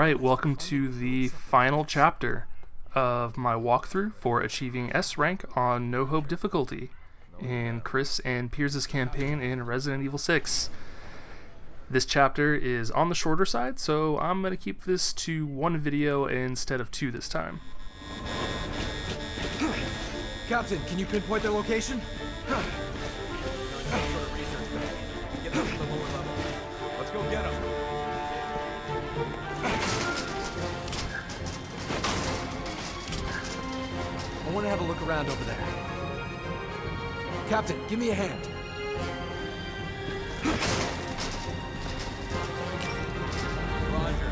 Alright, welcome to the final chapter of my walkthrough for achieving S rank on No Hope difficulty in Chris and Piers' campaign in Resident Evil 6. This chapter is on the shorter side, so I'm going to keep this to one video instead of two this time. Captain, can you pinpoint their location? Get them to the lower level. Let's go get them. I want to have a look around over there. Captain, give me a hand. Roger.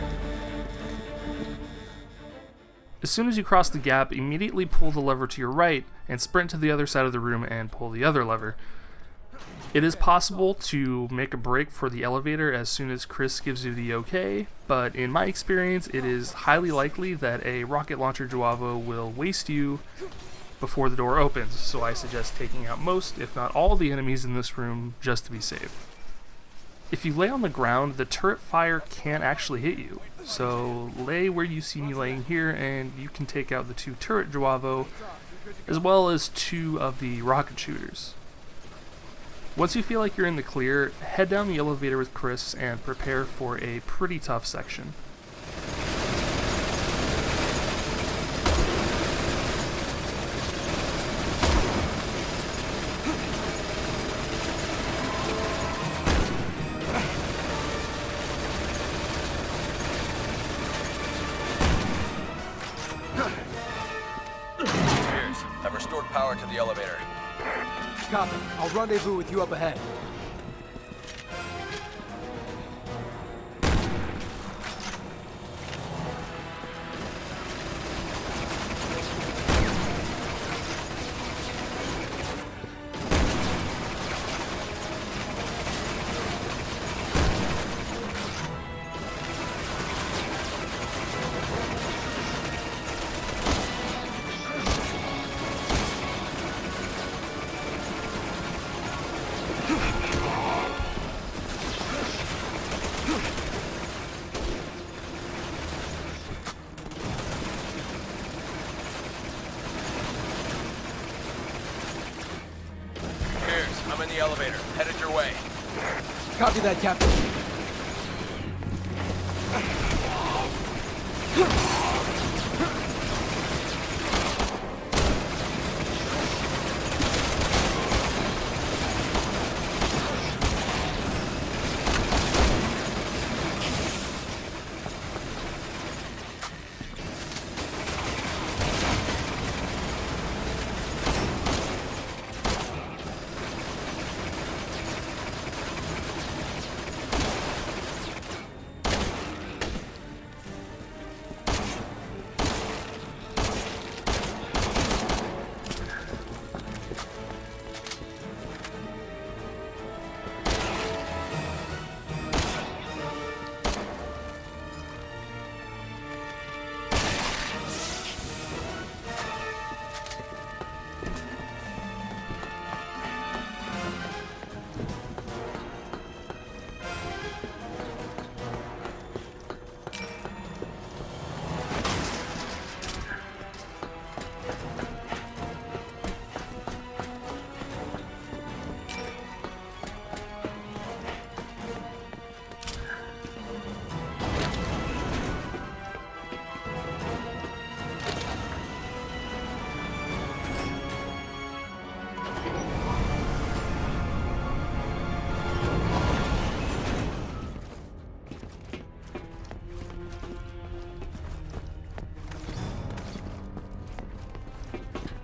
As soon as you cross the gap, immediately pull the lever to your right and sprint to the other side of the room and pull the other lever. It is possible to make a break for the elevator as soon as Chris gives you the okay, but in my experience it is highly likely that a rocket launcher Joavo will waste you before the door opens, so I suggest taking out most, if not all, the enemies in this room just to be safe. If you lay on the ground, the turret fire can't actually hit you, so lay where you see me laying here and you can take out the two turret Joavo as well as two of the rocket shooters. Once you feel like you're in the clear, head down the elevator with Chris and prepare for a pretty tough section. Piers, I've restored power to the elevator. Copy. I'll rendezvous with you up ahead. Piers, I'm in the elevator. Headed your way. Copy that, Captain.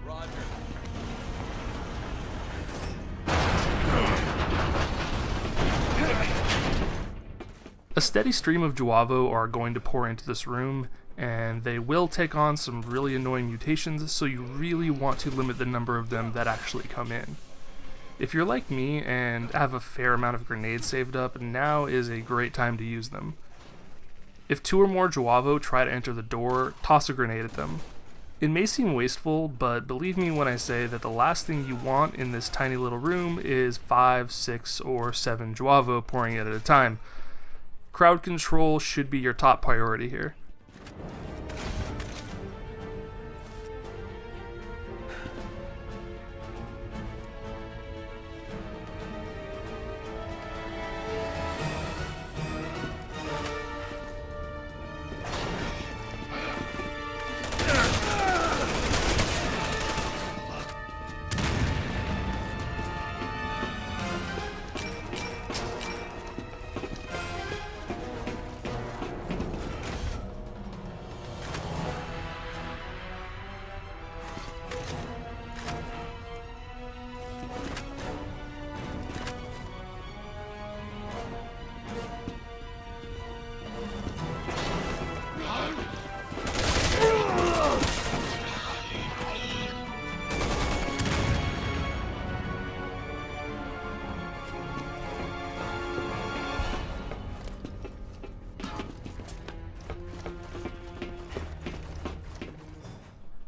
Roger. A steady stream of Joavo are going to pour into this room, and they will take on some really annoying mutations, so you really want to limit the number of them that actually come in. If you're like me and have a fair amount of grenades saved up, now is a great time to use them. If two or more Joavo try to enter the door, toss a grenade at them. It may seem wasteful, but believe me when I say that the last thing you want in this tiny little room is 5, 6, or 7 Joavo pouring in at a time. Crowd control should be your top priority here.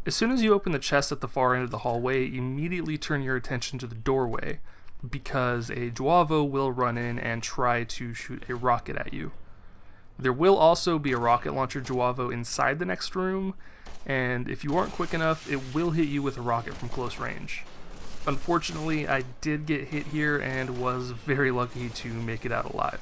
As soon as you open the chest at the far end of the hallway, immediately turn your attention to the doorway, because a Juavo will run in and try to shoot a rocket at you. There will also be a rocket launcher Juavo inside the next room, and if you aren't quick enough, it will hit you with a rocket from close range. Unfortunately, I did get hit here and was very lucky to make it out alive.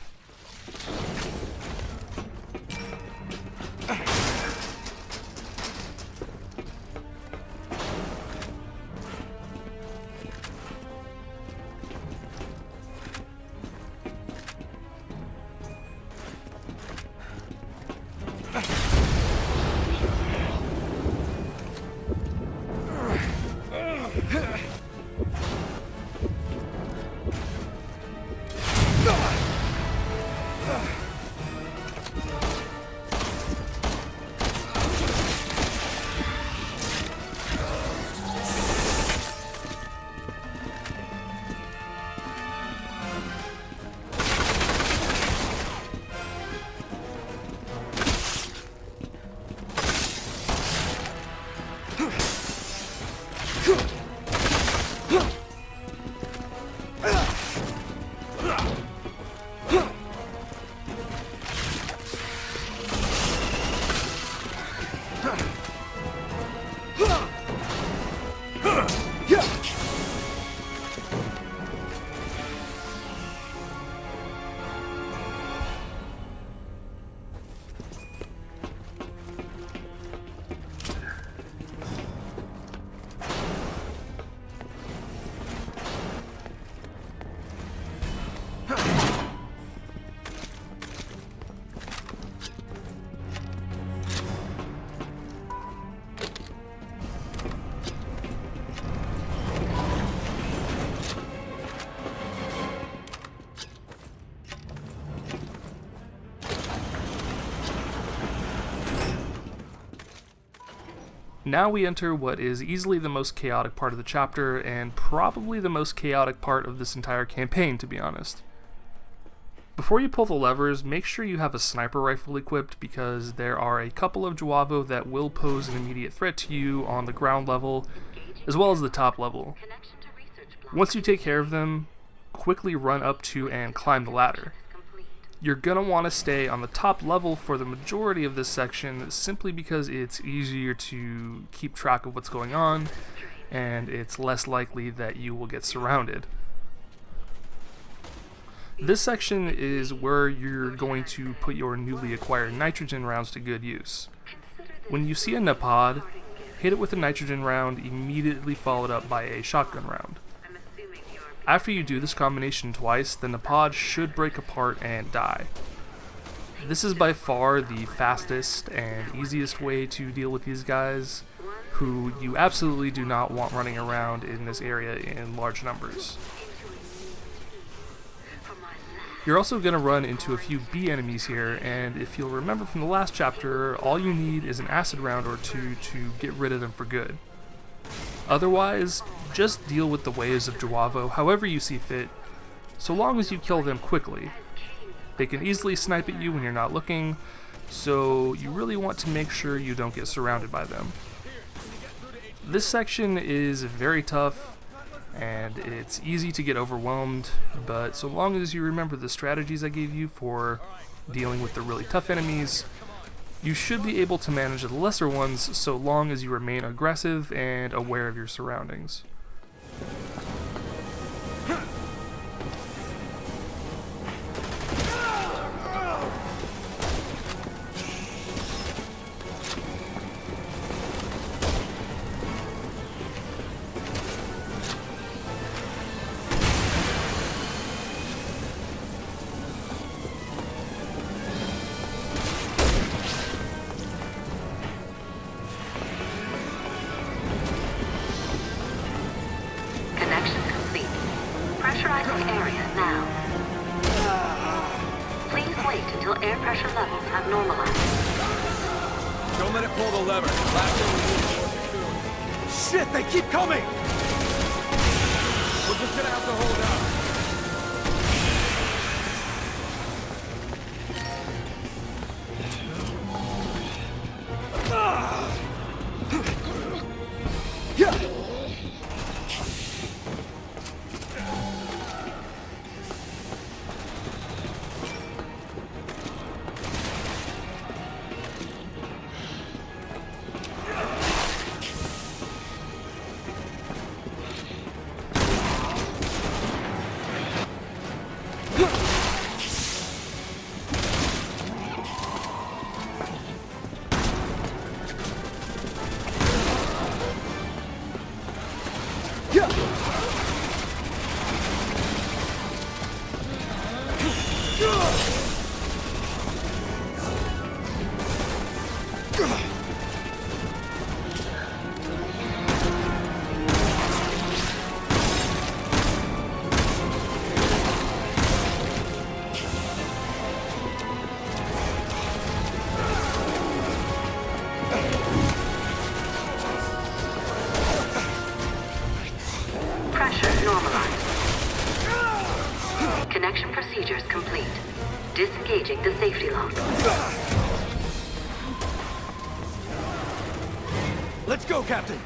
Now we enter what is easily the most chaotic part of the chapter, and probably the most chaotic part of this entire campaign, to be honest. Before you pull the levers, make sure you have a sniper rifle equipped, because there are a couple of Juavo that will pose an immediate threat to you on the ground level, as well as the top level. Once you take care of them, quickly run up to and climb the ladder. You're gonna want to stay on the top level for the majority of this section, simply because it's easier to keep track of what's going on, and it's less likely that you will get surrounded. This section is where you're going to put your newly acquired nitrogen rounds to good use. When you see a Napod, hit it with a nitrogen round, immediately followed up by a shotgun round. After you do this combination twice, the Napod should break apart and die. This is by far the fastest and easiest way to deal with these guys, who you absolutely do not want running around in this area in large numbers. You're also going to run into a few B enemies here, and if you'll remember from the last chapter, all you need is an acid round or two to get rid of them for good. Otherwise, just deal with the waves of Juavo however you see fit, so long as you kill them quickly. They can easily snipe at you when you're not looking, so you really want to make sure you don't get surrounded by them. This section is very tough, and it's easy to get overwhelmed, but so long as you remember the strategies I gave you for dealing with the really tough enemies, you should be able to manage the lesser ones so long as you remain aggressive and aware of your surroundings. Connection complete. Pressurizing area now. Please wait until air pressure levels have normalized. Don't let it pull the lever. Last thing we need is more cocoon. Shit, they keep coming! We're just gonna have to hold out. Pressure normalized. Connection procedures complete. Disengaging the safety lock. Let's go, Captain!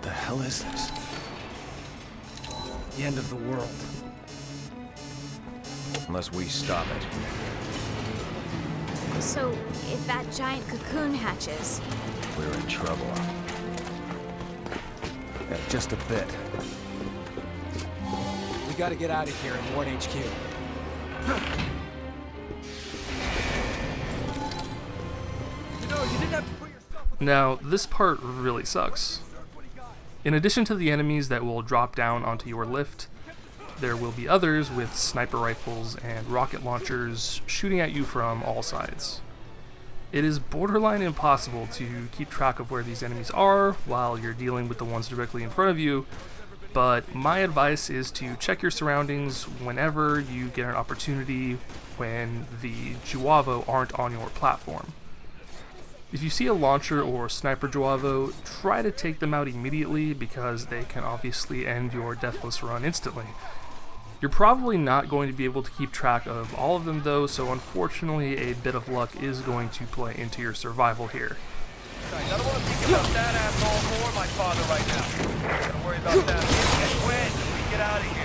The hell is this? The end of the world. Unless we stop it. So, if that giant cocoon hatches, We're in trouble. Yeah, just a bit. We gotta get out of here and warn HQ. You know, you didn't have to put yourself in Now, this part really sucks. In addition to the enemies that will drop down onto your lift, there will be others with sniper rifles and rocket launchers shooting at you from all sides. It is borderline impossible to keep track of where these enemies are while you're dealing with the ones directly in front of you, but my advice is to check your surroundings whenever you get an opportunity when the Juavo aren't on your platform. If you see a launcher or sniper Juavo, try to take them out immediately because they can obviously end your deathless run instantly. You're probably not going to be able to keep track of all of them though, so unfortunately a bit of luck is going to play into your survival here. I don't want to think about that asshole or my father right now. I'm gonna worry about that when we get out of here.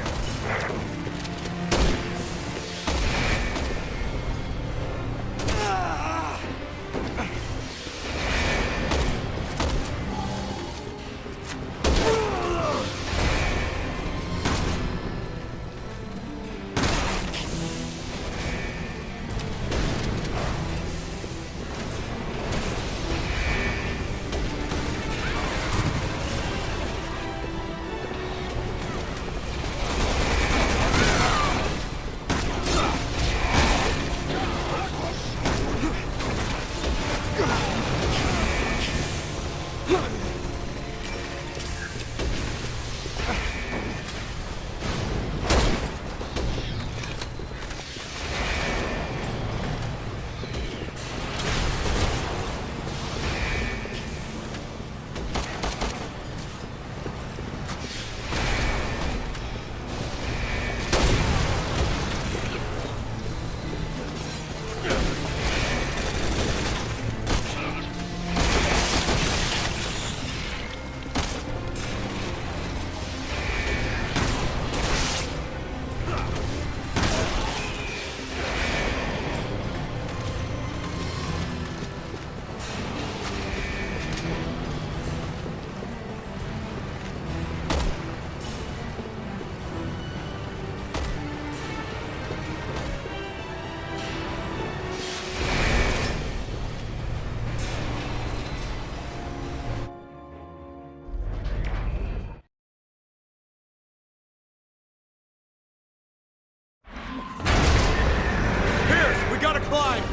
Piers, we gotta climb!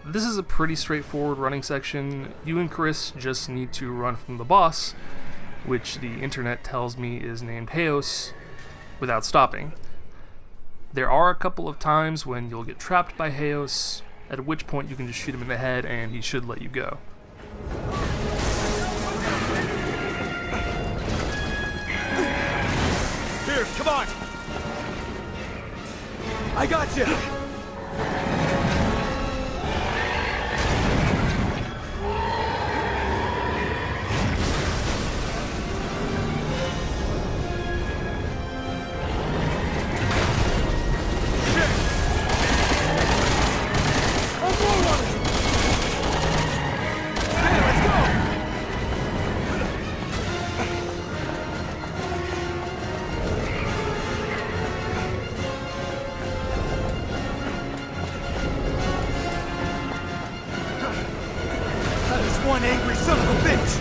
This is a pretty straightforward running section. You and Chris just need to run from the boss, which the internet tells me is named Heos, without stopping. There are a couple of times when you'll get trapped by Heos, at which point you can just shoot him in the head and he should let you go. Piers, come on! I got you! One angry son of a bitch!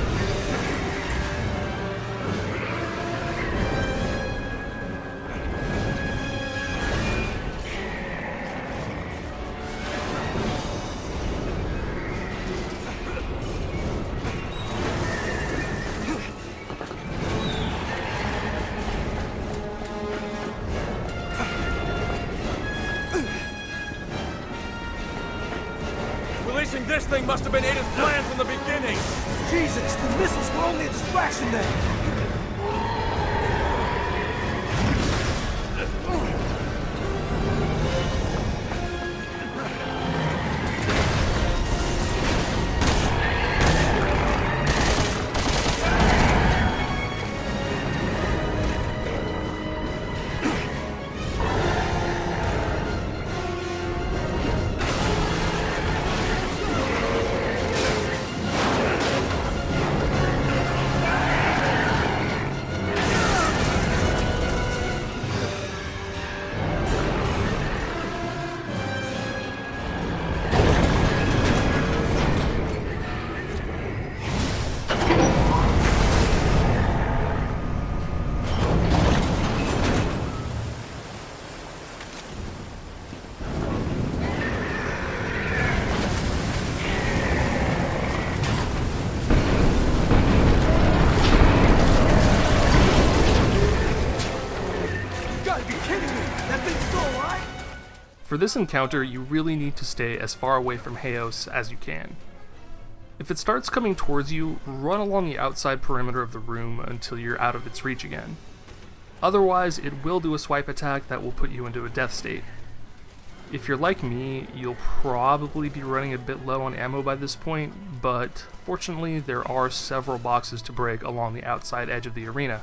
Releasing this thing must have been Ada's plan from the beginning! Jesus, the missiles were only a distraction then! For this encounter, you really need to stay as far away from Heos as you can. If it starts coming towards you, run along the outside perimeter of the room until you're out of its reach again. Otherwise, it will do a swipe attack that will put you into a death state. If you're like me, you'll probably be running a bit low on ammo by this point, but fortunately there are several boxes to break along the outside edge of the arena.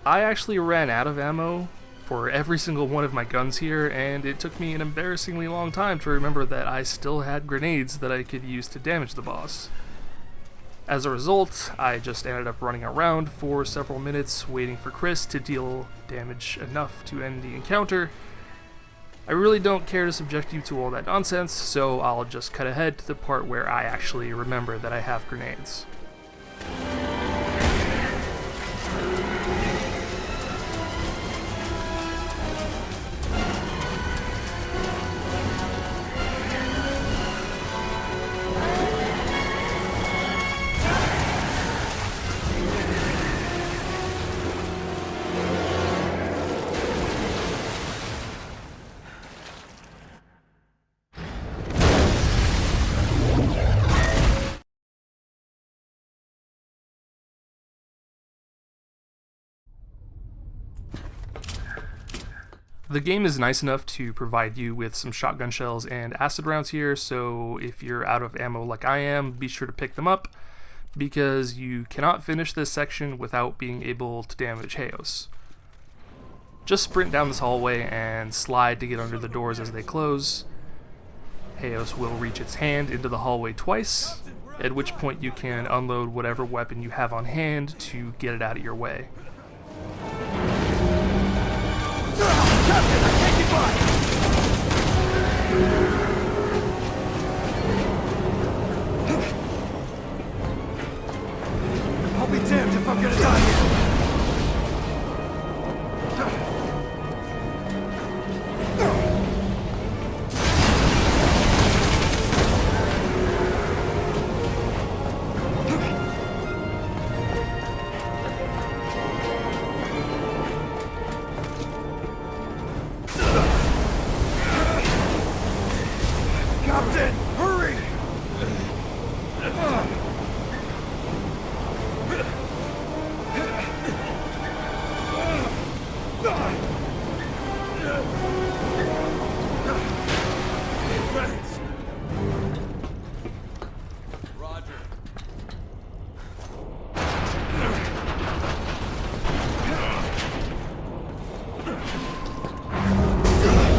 I actually ran out of ammo for every single one of my guns here, and it took me an embarrassingly long time to remember that I still had grenades that I could use to damage the boss. As a result, I just ended up running around for several minutes waiting for Chris to deal damage enough to end the encounter. I really don't care to subject you to all that nonsense, so I'll just cut ahead to the part where I actually remember that I have grenades. The game is nice enough to provide you with some shotgun shells and acid rounds here, so if you're out of ammo like I am, be sure to pick them up, because you cannot finish this section without being able to damage Heos. Just sprint down this hallway and slide to get under the doors as they close. Heos will reach its hand into the hallway twice, at which point you can unload whatever weapon you have on hand to get it out of your way. Captain, I can't get by! I'll be damned if I'm gonna die here! Captain, hurry! Thanks. Roger.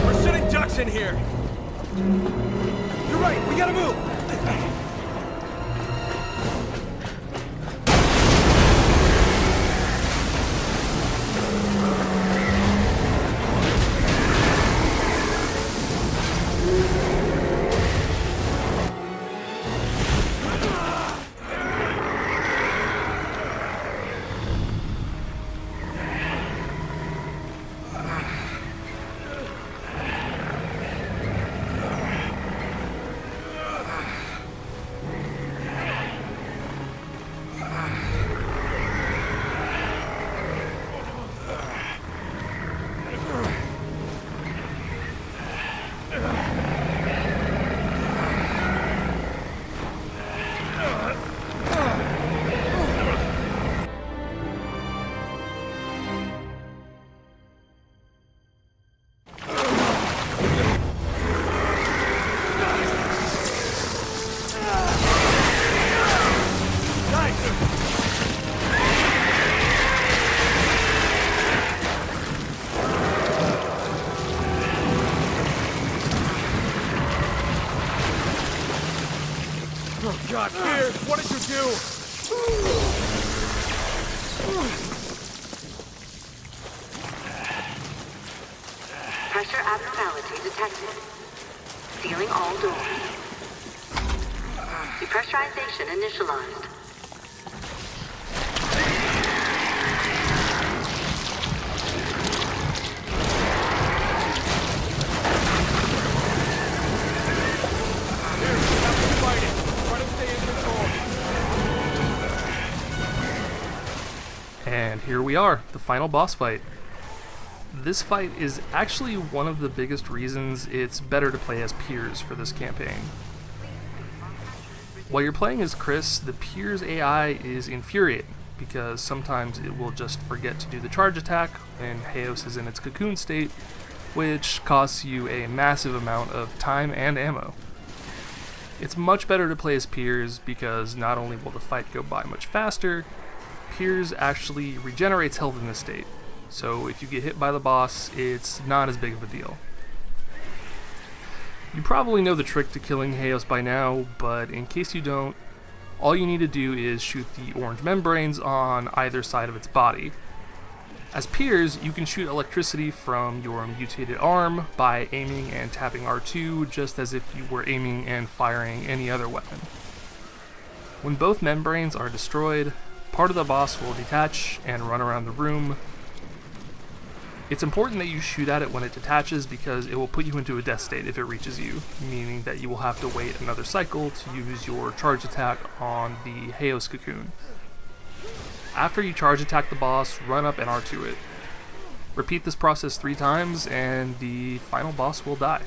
We're sitting ducks in here! You're right, we gotta move! Oh God, Piers, what did you do? Pressure abnormality detected. Sealing all doors. Depressurization initialized. And here we are, the final boss fight. This fight is actually one of the biggest reasons it's better to play as Piers for this campaign. While you're playing as Chris, the Piers AI is infuriating, because sometimes it will just forget to do the charge attack when Heos is in its cocoon state, which costs you a massive amount of time and ammo. It's much better to play as Piers because not only will the fight go by much faster, Piers actually regenerates health in this state, so if you get hit by the boss, it's not as big of a deal. You probably know the trick to killing Heos by now, but in case you don't, all you need to do is shoot the orange membranes on either side of its body. As Piers, you can shoot electricity from your mutated arm by aiming and tapping R2 just as if you were aiming and firing any other weapon. When both membranes are destroyed, part of the boss will detach and run around the room. It's important that you shoot at it when it detaches because it will put you into a death state if it reaches you, meaning that you will have to wait another cycle to use your charge attack on the Heos cocoon. After you charge attack the boss, run up and R2 it. Repeat this process 3 times and the final boss will die.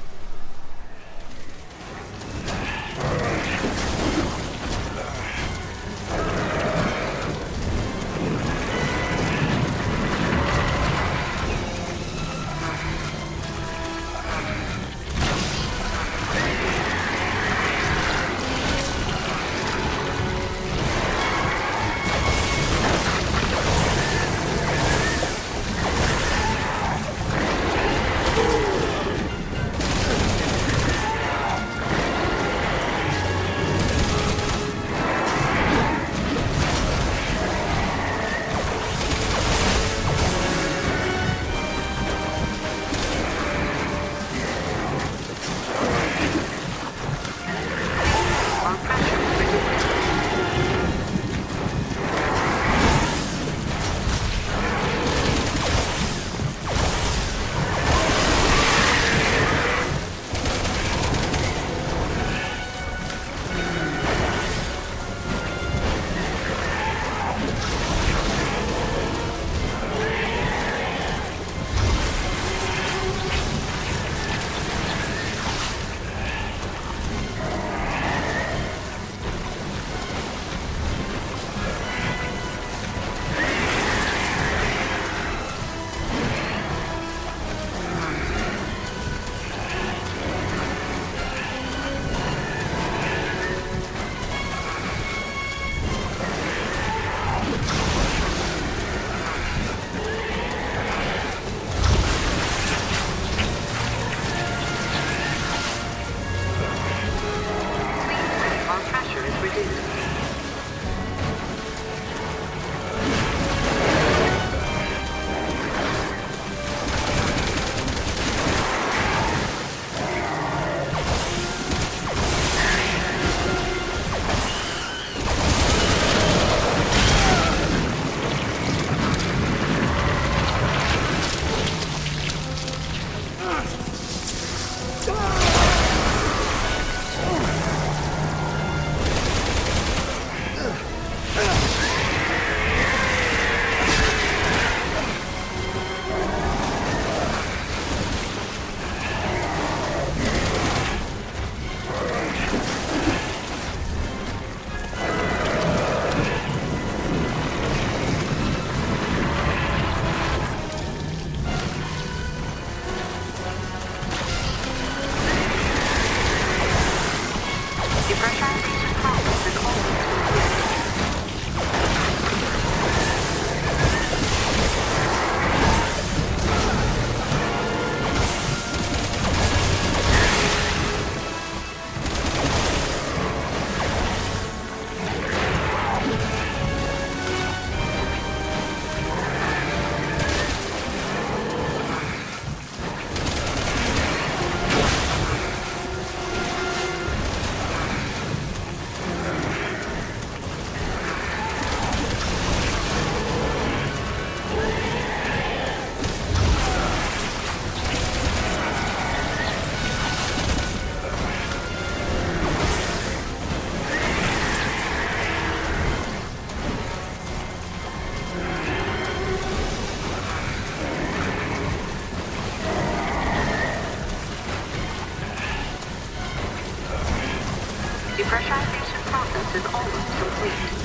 process is almost complete.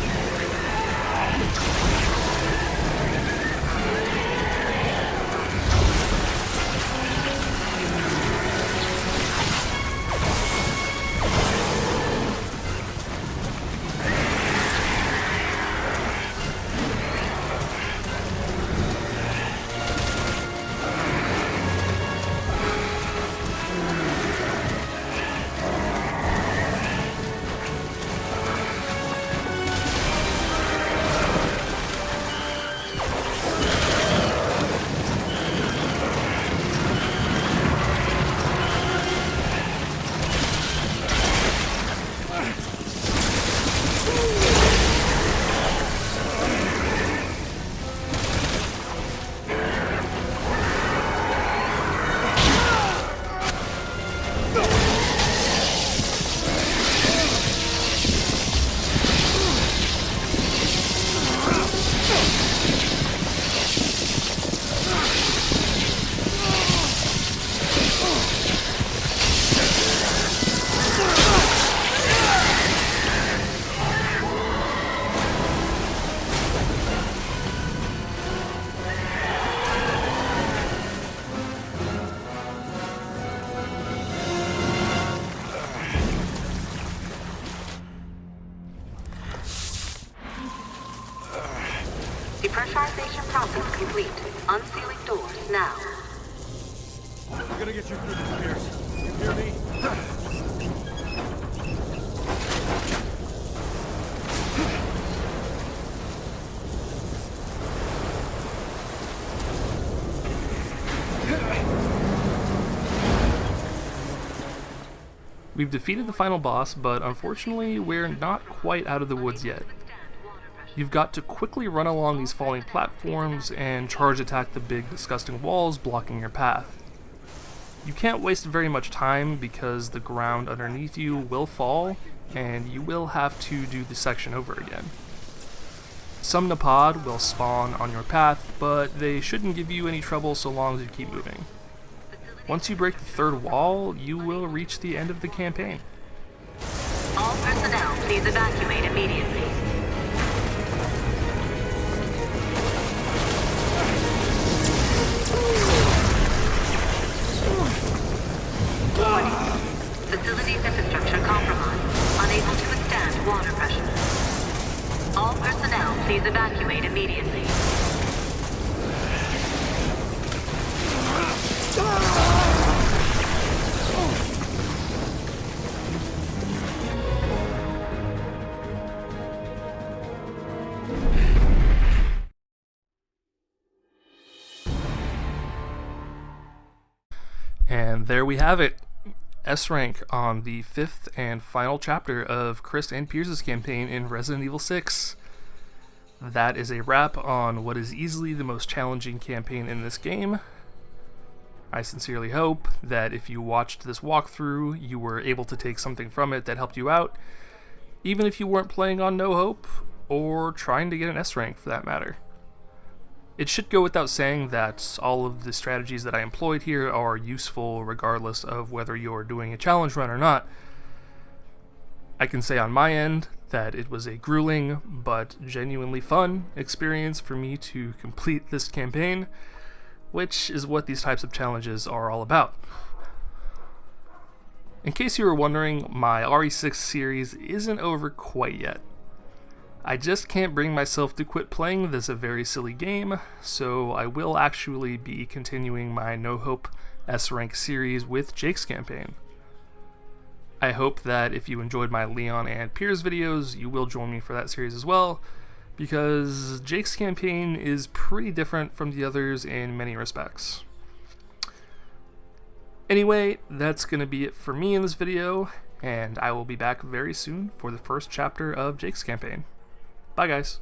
Depressurization process complete. Unsealing doors now. We're gonna get you through this, Piers. You hear me? We've defeated the final boss, but unfortunately we're not quite out of the woods yet. You've got to quickly run along these falling platforms and charge attack the big disgusting walls blocking your path. You can't waste very much time because the ground underneath you will fall and you will have to do the section over again. Some Napod will spawn on your path, but they shouldn't give you any trouble so long as you keep moving. Once you break the third wall, you will reach the end of the campaign. All personnel, please evacuate immediately. Warning. Facility's infrastructure compromised. Unable to withstand water pressure. All personnel, please evacuate immediately. And there we have it. S rank on the 5th and final chapter of Chris and Piers' campaign in Resident Evil 6. That is a wrap on what is easily the most challenging campaign in this game. I sincerely hope that if you watched this walkthrough, you were able to take something from it that helped you out, even if you weren't playing on No Hope, or trying to get an S rank for that matter. It should go without saying that all of the strategies that I employed here are useful regardless of whether you're doing a challenge run or not. I can say on my end that it was a grueling but genuinely fun experience for me to complete this campaign, which is what these types of challenges are all about. In case you were wondering, my RE6 series isn't over quite yet. I just can't bring myself to quit playing this a very silly game, so I will actually be continuing my No Hope S rank series with Jake's campaign. I hope that if you enjoyed my Leon and Piers videos, you will join me for that series as well, because Jake's campaign is pretty different from the others in many respects. Anyway, that's going to be it for me in this video, and I will be back very soon for the first chapter of Jake's campaign. Bye guys.